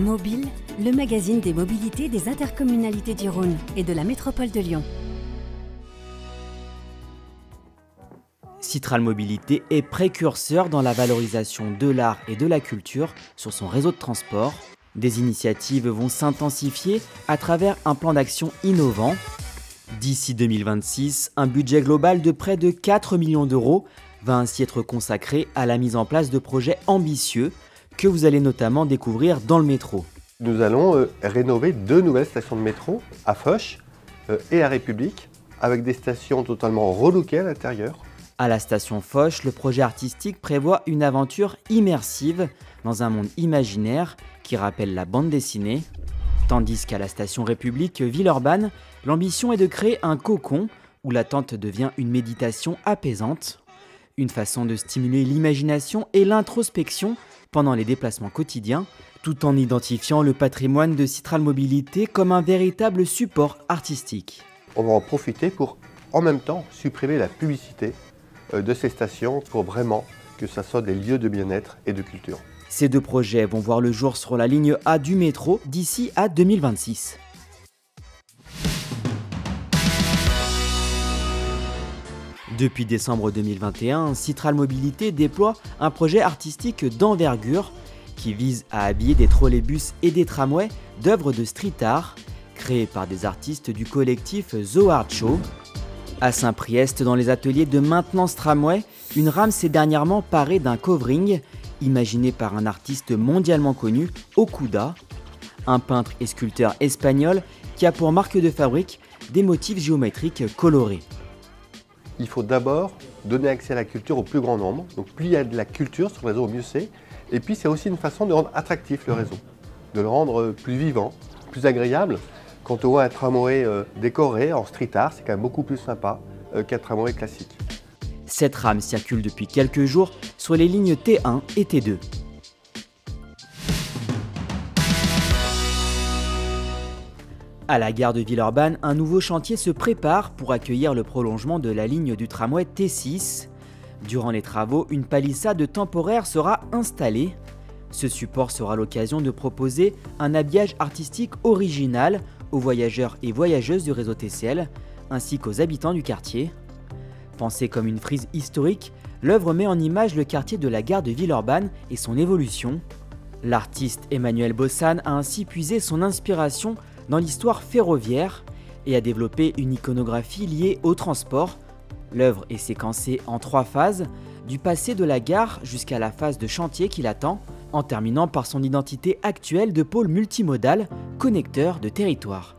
Mobile, le magazine des mobilités des intercommunalités du Rhône et de la métropole de Lyon. Citral Mobilité est précurseur dans la valorisation de l'art et de la culture sur son réseau de transport. Des initiatives vont s'intensifier à travers un plan d'action innovant. D'ici 2026, un budget global de près de 4 millions d'euros va ainsi être consacré à la mise en place de projets ambitieux que vous allez notamment découvrir dans le métro. Nous allons rénover 2 nouvelles stations de métro à Foch et à République, avec des stations totalement relookées à l'intérieur. À la station Foch, le projet artistique prévoit une aventure immersive dans un monde imaginaire qui rappelle la bande dessinée. Tandis qu'à la station République Villeurbanne, l'ambition est de créer un cocon où l'attente devient une méditation apaisante. Une façon de stimuler l'imagination et l'introspection pendant les déplacements quotidiens, tout en identifiant le patrimoine de Citral Mobilité comme un véritable support artistique. On va en profiter pour, en même temps, supprimer la publicité de ces stations pour vraiment que ça soit des lieux de bien-être et de culture. Ces 2 projets vont voir le jour sur la ligne A du métro d'ici à 2026. Depuis décembre 2021, Citral Mobilité déploie un projet artistique d'envergure qui vise à habiller des trolleybus et des tramways d'œuvres de street art créées par des artistes du collectif The Art Show. À Saint-Priest, dans les ateliers de maintenance tramway, une rame s'est dernièrement parée d'un covering imaginé par un artiste mondialement connu, Okuda, un peintre et sculpteur espagnol qui a pour marque de fabrique des motifs géométriques colorés. Il faut d'abord donner accès à la culture au plus grand nombre. Donc plus il y a de la culture sur le réseau, mieux c'est. Et puis c'est aussi une façon de rendre attractif le réseau, de le rendre plus vivant, plus agréable. Quand on voit un tramway décoré en street art, c'est quand même beaucoup plus sympa qu'un tramway classique. Cette rame circule depuis quelques jours sur les lignes T1 et T2. À la gare de Villeurbanne, un nouveau chantier se prépare pour accueillir le prolongement de la ligne du tramway T6. Durant les travaux, une palissade temporaire sera installée. Ce support sera l'occasion de proposer un habillage artistique original aux voyageurs et voyageuses du réseau TCL, ainsi qu'aux habitants du quartier. Pensée comme une frise historique, l'œuvre met en image le quartier de la gare de Villeurbanne et son évolution. L'artiste Emmanuel Bossan a ainsi puisé son inspiration dans l'histoire ferroviaire et a développé une iconographie liée au transport. L'œuvre est séquencée en 3 phases, du passé de la gare jusqu'à la phase de chantier qui l'attend, en terminant par son identité actuelle de pôle multimodal, connecteur de territoire.